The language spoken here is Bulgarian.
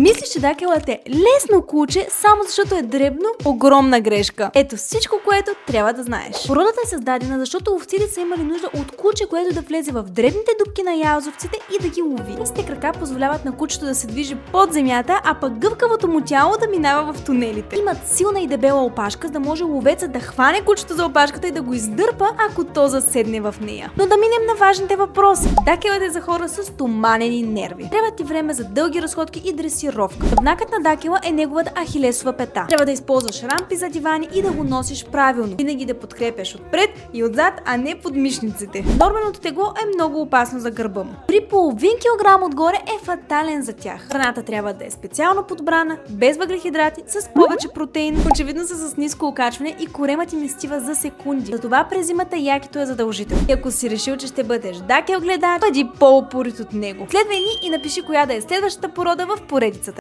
Мислиш, че дакелът е лесно куче, само защото е дребно? Огромна грешка. Ето всичко, което трябва да знаеш. Породата е създадена, защото овците са имали нужда от куче, което да влезе в дребните дупки на язовците и да ги лови. Тези крака позволяват на кучето да се движи под земята, а пък гъвкавото му тяло да минава в тунелите. Имат силна и дебела опашка, за да може ловецът да хване кучето за опашката и да го издърпа, ако то заседне в нея. Но да минем на важните въпроси. Дакелът е за хора с стоманени нерви. Трябва ти време за дълги разходки и дресировка. Гръбнакът на дакела е неговата ахилесова пета. Трябва да използваш рампи за дивани и да го носиш правилно. Винаги да подкрепяш отпред и отзад, а не под мишниците. Норменото тегло е много опасно за гърба му. При половин килограм отгоре е фатален за тях. Храната трябва да е специално подбрана, без въглехидрати, с повече протеин. Очевидно са с ниско окачване и коремът им изстива за секунди. Затова през зимата якито е задължително. И ако си решил, че ще бъдеш дакел гледач, бъди по-упорит от него. Следвай ни и напиши коя да е следващата порода в поредицата.